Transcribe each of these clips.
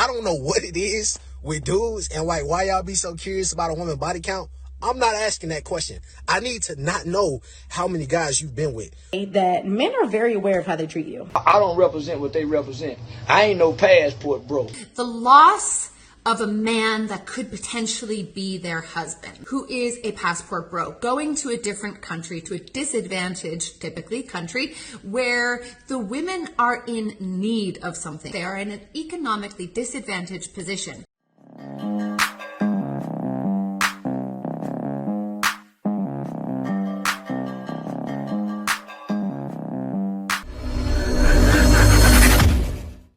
I don't know what it is with dudes and like why y'all be so curious about a woman's body count. I'm not asking that question. I need to not know how many guys you've been with. That men are very aware of how they treat you. I don't represent what they represent. I ain't no passport bro. The loss of a man that could potentially be their husband, who is a passport bro, going to a different country, to a disadvantaged, typically, country, where the women are in need of something. They are in an economically disadvantaged position.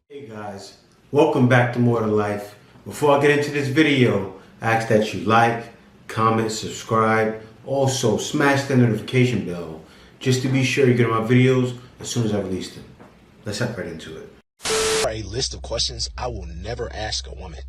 Hey guys, welcome back to More to Life. Before I get into this video, I ask that you like, comment, subscribe, also smash the notification bell just to be sure you get my videos as soon as I release them. Let's hop right into it. A list of questions I will never ask a woman.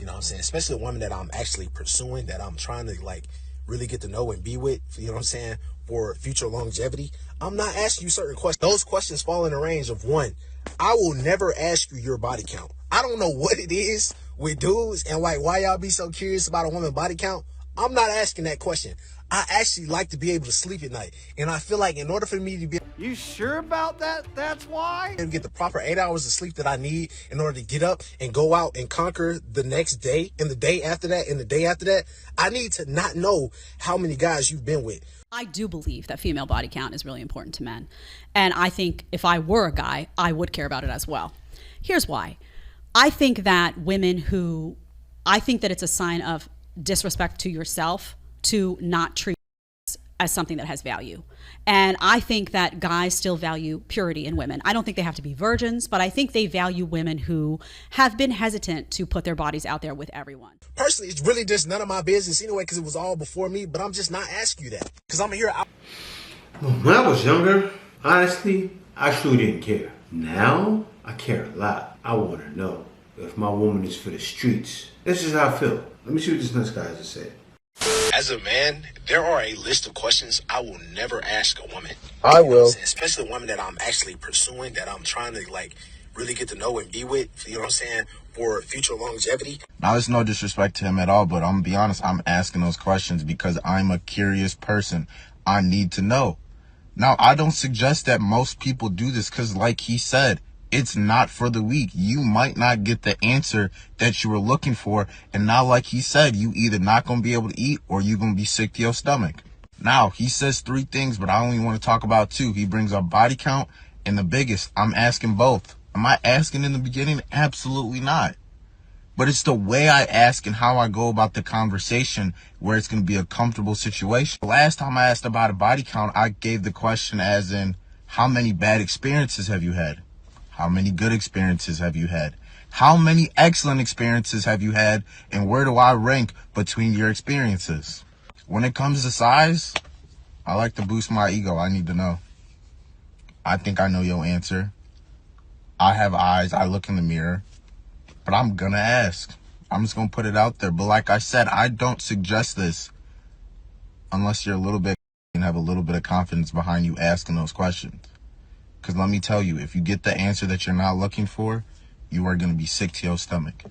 You know what I'm saying? Especially a woman that I'm actually pursuing, that I'm trying to like really get to know and be with, you know what I'm saying, for future longevity. I'm not asking you certain questions. Those questions fall in the range of one. I will never ask you your body count. I don't know what it is with dudes and like why y'all be so curious about a woman's body count. I'm not asking that question. I actually like to be able to sleep at night. And I feel like in order for me to be You sure about that? That's why? and get the proper 8 hours of sleep that I need in order to get up and go out and conquer the next day and the day after that and the day after that, I need to not know how many guys you've been with. I do believe that female body count is really important to men. And I think if I were a guy, I would care about it as well. Here's why. I think that I think that it's a sign of disrespect to yourself to not treat as something that has value. And I think that guys still value purity in women. I don't think they have to be virgins, but I think they value women who have been hesitant to put their bodies out there with everyone. Personally, it's really just none of my business anyway because it was all before me, but I'm just not asking you that because I'm here. When I was younger, honestly, I truly didn't care. Now, I care a lot. I want to know if my woman is for the streets. This is how I feel. Let me see what this next guy has to say. As a man, there are a list of questions I will never ask a woman. I will. You know what I'm saying? Especially a woman that I'm actually pursuing, that I'm trying to like really get to know and be with, you know what I'm saying, for future longevity. Now, there's no disrespect to him at all, but I'm gonna be honest, I'm asking those questions because I'm a curious person. I need to know. Now, I don't suggest that most people do this because, like he said, it's not for the weak. You might not get the answer that you were looking for. And now, like he said, you either not going to be able to eat or you're going to be sick to your stomach. Now, he says 3 things, but I only want to talk about 2. He brings up body count and the biggest. I'm asking both. Am I asking in the beginning? Absolutely not. But it's the way I ask and how I go about the conversation where it's going to be a comfortable situation. The last time I asked about a body count, I gave the question as in, how many bad experiences have you had? How many good experiences have you had? How many excellent experiences have you had? And where do I rank between your experiences? When it comes to size, I like to boost my ego. I need to know. I think I know your answer. I have eyes. I look in the mirror. But I'm going to ask. I'm just going to put it out there. But like I said, I don't suggest this unless you're a little bit and have a little bit of confidence behind you asking those questions. Because let me tell you, if you get the answer that you're not looking for, you are going to be sick to your stomach.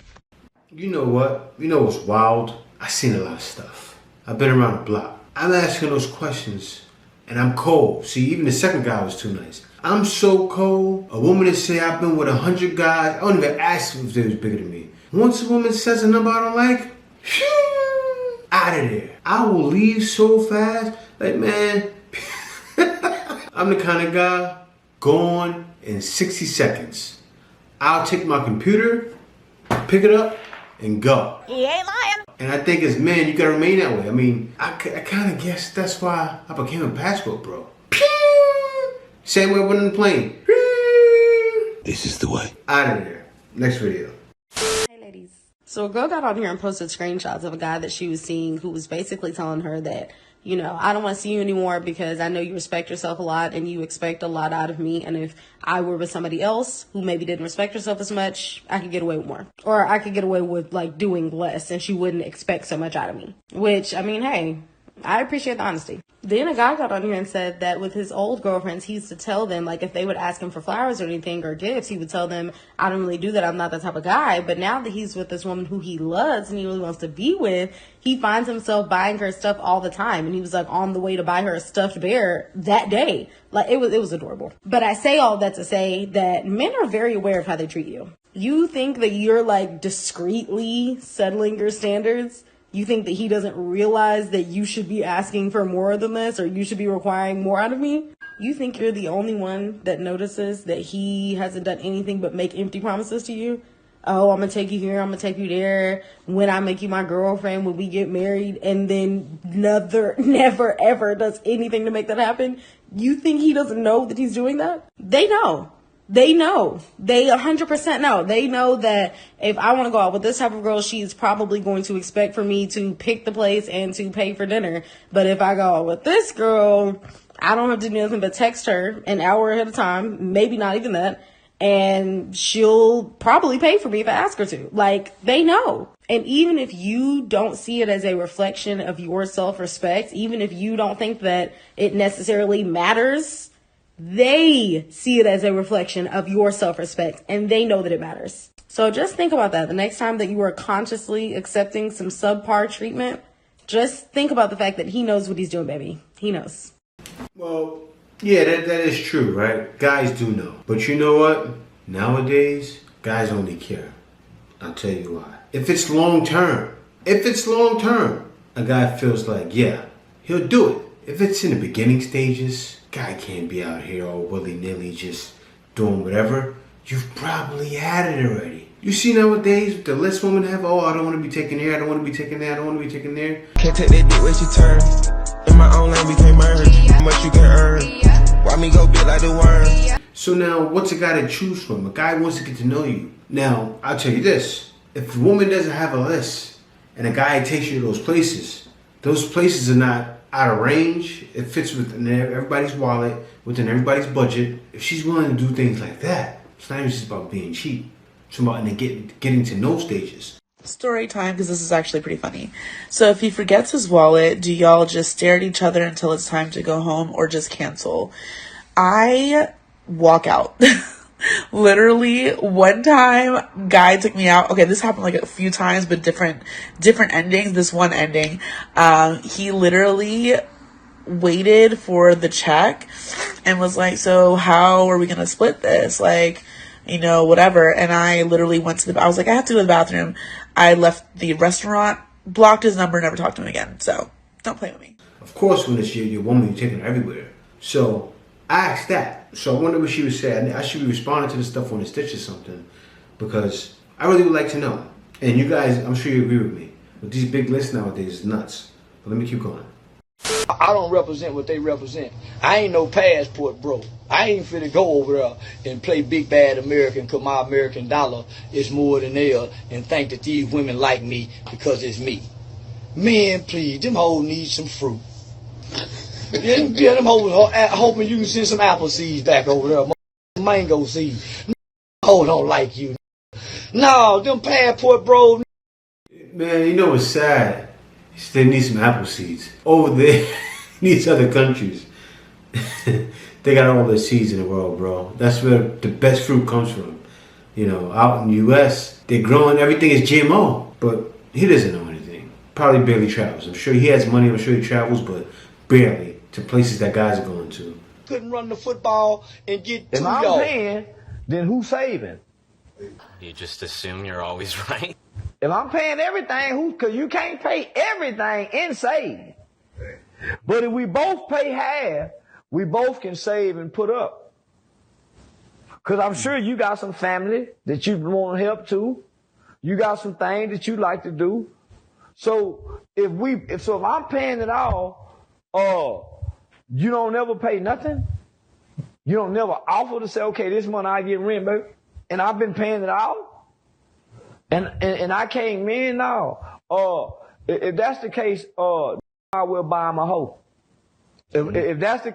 You know what? You know what's wild? I've seen a lot of stuff. I've been around the block. I'm asking those questions, and I'm cold. See, even the second guy was too nice. I'm so cold. A woman that say I've been with 100 guys, I don't even ask if they was bigger than me. Once a woman says a number I don't like, phew, out of there. I will leave so fast. Like, man, I'm the kind of guy, gone in 60 seconds. I'll take my computer, pick it up, and go. He ain't lying. And I think as men, you gotta remain that way. I mean, I kind of guess that's why I became a passport bro. Same way I went on the plane. This is the way. Out of there. Next video. Hey, ladies. So a girl got on here and posted screenshots of a guy that she was seeing who was basically telling her that, you know, I don't want to see you anymore because I know you respect yourself a lot and you expect a lot out of me. And if I were with somebody else who maybe didn't respect herself as much, I could get away with more. Or I could get away with like doing less and she wouldn't expect so much out of me. Which, I mean, hey, I appreciate the honesty. Then a guy got on here and said that with his old girlfriends, he used to tell them, like, if they would ask him for flowers or anything or gifts, he would tell them, I don't really do that. I'm not that type of guy. But now that he's with this woman who he loves and he really wants to be with, he finds himself buying her stuff all the time. And he was like on the way to buy her a stuffed bear that day. Like, it was adorable. But I say all that to say that men are very aware of how they treat you. You think that you're like discreetly settling your standards. You think that he doesn't realize that you should be asking for more than this, or you should be requiring more out of me? You think you're the only one that notices that he hasn't done anything but make empty promises to you? Oh, I'm going to take you here, I'm going to take you there, when I make you my girlfriend, when we get married, and then never, ever does anything to make that happen? You think he doesn't know that he's doing that? They know. They know. They 100% know. They know that if I want to go out with this type of girl, she's probably going to expect for me to pick the place and to pay for dinner. But if I go out with this girl, I don't have to do nothing but text her an hour ahead of time, maybe not even that, and she'll probably pay for me if I ask her to. Like, they know. And even if you don't see it as a reflection of your self-respect, even if you don't think that it necessarily matters, they see it as a reflection of your self-respect, and they know that it matters. So just think about that. The next time that you are consciously accepting some subpar treatment, just think about the fact that he knows what he's doing, baby. He knows. Well, yeah, that is true, right? Guys do know. But you know what? Nowadays, guys only care. I'll tell you why. If it's long term, a guy feels like, yeah, he'll do it. If it's in the beginning stages, guy can't be out here all willy-nilly just doing whatever. You've probably had it already. You see nowadays, the less women have, oh, I don't want to be taken here, I don't want to be taken there, I don't want to be taken there. Can't take that dick, waste your turn. In my own lane, we can't merge. How much you can earn? Why me go big like the worm? So now, what's a guy to choose from? A guy wants to get to know you. Now, I'll tell you this. If a woman doesn't have a list, and a guy takes you to those places are not out of range. It fits within everybody's wallet, within everybody's budget. If she's willing to do things like that, it's not even just about being cheap. It's about getting to know stages. Story time, because this is actually pretty funny. So if he forgets his wallet, do y'all just stare at each other until it's time to go home, or just cancel? I walk out. Literally, one time, guy took me out. Okay, this happened like a few times, but different endings. This one ending, he literally waited for the check and was like, so how are we gonna split this? Like, you know, whatever. And I literally went to I was like, I have to go to the bathroom. I left the restaurant, blocked his number, never talked to him again. So don't play with me. Of course, when it's your woman, you're taking her everywhere. So I asked that. So I wonder what she would say. I should be responding to this stuff on the Stitch or something, because I really would like to know. And you guys, I'm sure you agree with me. But these big lists nowadays is nuts. But let me keep going. I don't represent what they represent. I ain't no passport bro. I ain't finna go over there and play big bad American because my American dollar is more than theirs and think that these women like me because it's me. Man, please, them hoes need some fruit. Yeah, them hoes hoping you can send some apple seeds back over there. Mango seeds. Oh, don't like you. No, them passport bros. Man, you know what's sad? They need some apple seeds. Over there, in these other countries, they got all the seeds in the world, bro. That's where the best fruit comes from. You know, out in the U.S., they're growing, everything is GMO. But he doesn't know anything. Probably barely travels. I'm sure he has money, I'm sure he travels, but barely to places that guys are going to. Couldn't run the football and get 2 If I'm paying, then who's saving? You just assume you're always right. If I'm paying everything, because you can't pay everything and save. But if we both pay half, we both can save and put up. Because I'm sure you got some family that you want to help too. You got some things that you like to do. So if I'm paying it all, you don't never pay nothing. You don't never offer to say, okay, this month I get rent, baby, and I've been paying it all. And I came in now. If that's the case, I will buy him a hoe. If that's the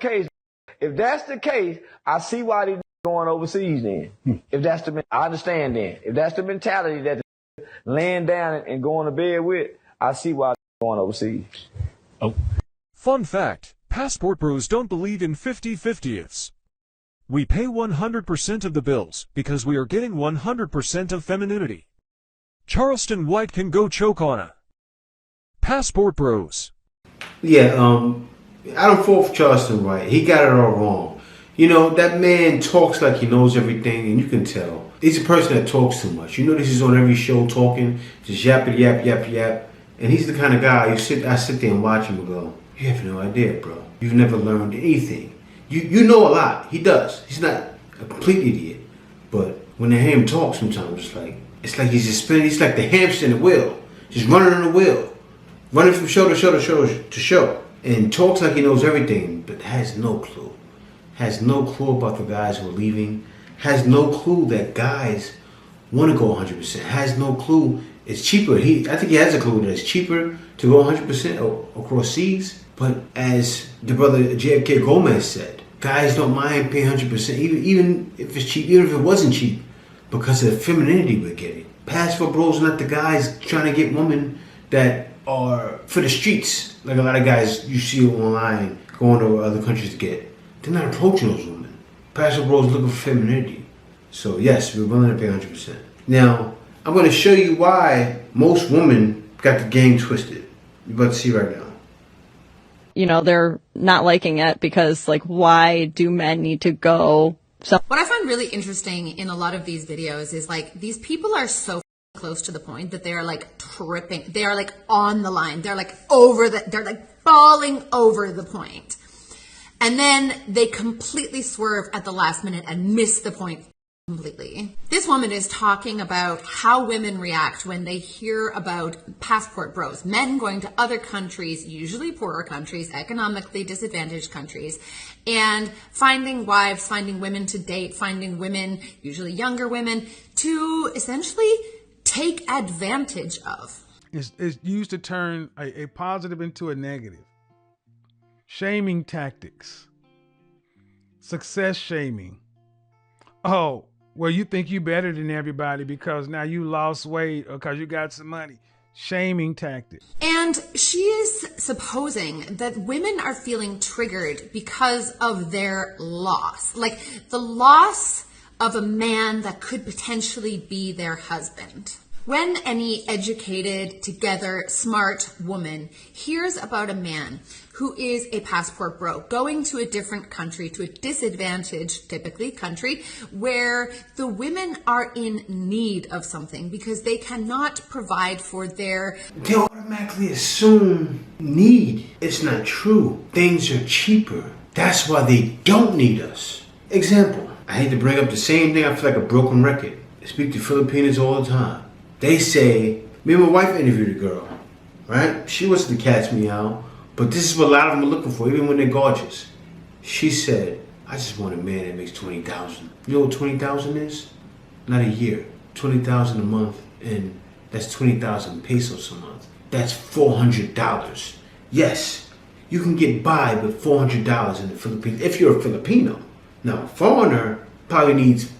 case, I see why they going overseas then. If that's I understand then. If that's the mentality that laying down and going to bed with, I see why they going overseas. Oh. Fun fact, passport bros don't believe in 50-50ths. We pay 100% of the bills because we are getting 100% of femininity. Charleston White can go choke on a passport bros. Yeah, I don't fault for Charleston White. He got it all wrong. You know, that man talks like he knows everything, and you can tell. He's a person that talks too much. You notice he's on every show talking, just yappity yap, yap, yap. And he's the kind of guy I sit there and watch him and go, you have no idea, bro. You've never learned anything. You know a lot. He does. He's not a complete idiot. But when I hear him talk sometimes, it's like he's just spinning. He's like the hamster in the wheel, just running on the wheel, running from show to show to show to show. And talks like he knows everything, but has no clue. Has no clue about the guys who are leaving. Has no clue that guys want to go 100%. Has no clue it's cheaper. I think he has a clue that it's cheaper to go 100% across seas. But as the brother JFK Gomez said, guys don't mind paying 100%, even if it's cheap, even if it wasn't cheap, because of the femininity we're getting. Passport bros are not the guys trying to get women that are for the streets, like a lot of guys you see online going to other countries to get. They're not approaching those women. Passport bros looking for femininity. So yes, we're willing to pay 100%. Now, I'm going to show you why most women got the game twisted. You're about to see right now. You know, they're not liking it because, like, why do men need to go? So what I find really interesting in a lot of these videos is, like, these people are so close to the point that they are, like, tripping. They are, like, on the line. They're, like, they're, like, falling over the point. And then they completely swerve at the last minute and miss the point completely. This woman is talking about how women react when they hear about passport bros, men going to other countries, usually poorer countries, economically disadvantaged countries, and finding wives, finding women to date, finding women, usually younger women, to essentially take advantage of. It's used to turn a positive into a negative. Shaming tactics. Success shaming. Oh, well, you think you better than everybody because now you lost weight or because you got some money. Shaming tactics. And she is supposing that women are feeling triggered because of their loss. Like the loss of a man that could potentially be their husband. When any educated, together, smart woman hears about a man who is a passport bro going to a different country, to a disadvantaged, typically, country, where the women are in need of something because they cannot provide for their... They automatically assume need. It's not true. Things are cheaper. That's why they don't need us. Example, I hate to bring up the same thing. I feel like a broken record. I speak to Filipinos all the time. They say, me and my wife interviewed a girl, right? She wasn't the cat's meow, but this is what a lot of them are looking for, even when they're gorgeous. She said, I just want a man that makes $20,000. You know what $20,000 is? Not a year. $20,000 a month, and that's 20,000 pesos a month. That's $400. Yes, you can get by with $400 in the Philippines if you're a Filipino. Now, a foreigner probably needs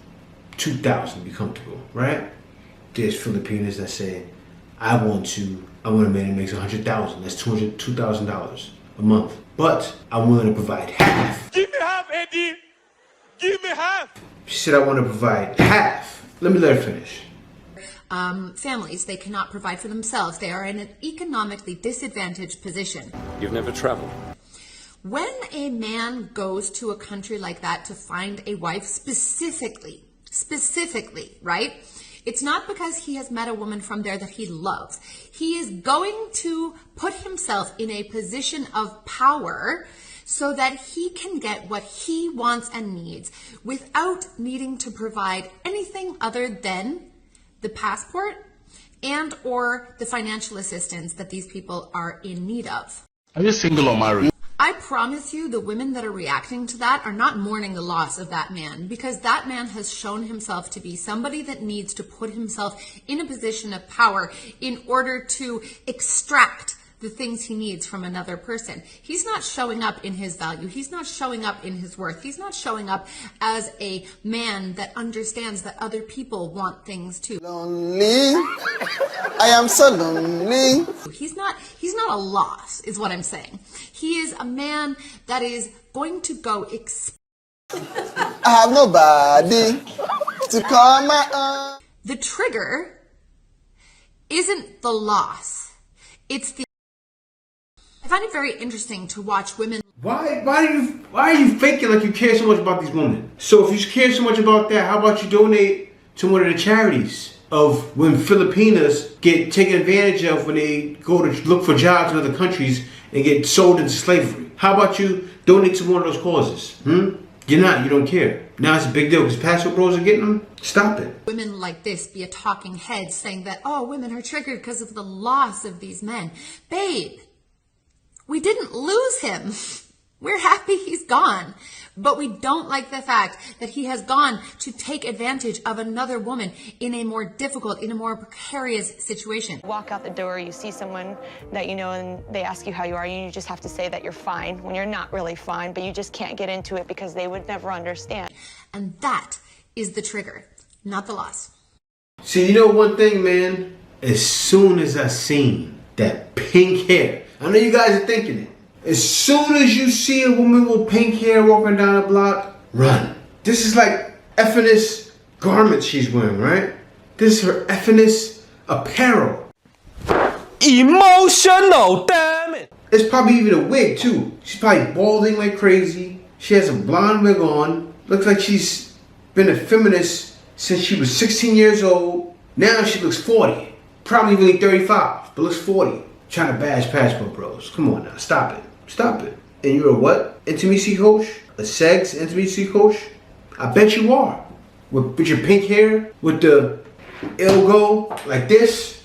$2,000 to be comfortable, right? There's Filipinos that say, I want a man that makes $100,000. That's $2,000 a month. But I'm willing to provide half. Give me half, Eddie. Give me half. She said, I want to provide half. Let me let her finish. Families, they cannot provide for themselves. They are in an economically disadvantaged position. You've never traveled. When a man goes to a country like that to find a wife specifically, right? It's not because he has met a woman from there that he loves. He is going to put himself in a position of power so that he can get what he wants and needs without needing to provide anything other than the passport and or the financial assistance that these people are in need of. Are you single or married? I promise you the women that are reacting to that are not mourning the loss of that man, because that man has shown himself to be somebody that needs to put himself in a position of power in order to extract the things he needs from another person. He's not showing up in his value. He's not showing up in his worth. He's not showing up as a man that understands that other people want things too. Lonely. I am so lonely. He's not a loss, is what I'm saying. He is a man that is going to go I have nobody to call my own. The trigger isn't the loss. It's the... I find it very interesting to watch women... Why are you faking like you care so much about these women? So if you care so much about that, how about you donate to one of the charities of when Filipinas get taken advantage of when they go to look for jobs in other countries and get sold into slavery? How about you donate to one of those causes? You're not, you don't care. Now it's a big deal because passport bros are getting them? Stop it. Women like this be a talking head saying that, oh, women are triggered because of the loss of these men. Babe, we didn't lose him. We're happy he's gone. But we don't like the fact that he has gone to take advantage of another woman in a more difficult, in a more precarious situation. Walk out the door, you see someone that you know and they ask you how you are, and you just have to say that you're fine when you're not really fine, but you just can't get into it because they would never understand. And that is the trigger, not the loss. See, you know one thing, man? As soon as I seen that pink hair, I know you guys are thinking it. As soon as you see a woman with pink hair walking down the block, run. This is like Feminist garments she's wearing, right? This is her Feminist apparel. Emotional, damn it! It's probably even a wig too. She's probably balding like crazy. She has a blonde wig on. Looks like she's been a feminist since she was 16 years old. Now she looks 40. Probably really 35, but looks 40. Trying to bash passport bros. Come on now, stop it. Stop it. And you're a what? Intimacy coach? A sex intimacy coach? I bet you are. With your pink hair? With the elbow like this?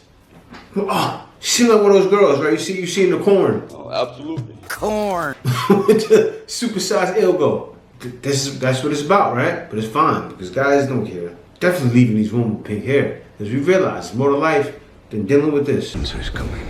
Oh, you seem like one of those girls, right? You see in the corn. Oh, absolutely. Corn. With the supersized elbow. That's what it's about, right? But it's fine because guys don't care. Definitely leaving these women with pink hair. Because we realize more to life than dealing with this. So it's coming.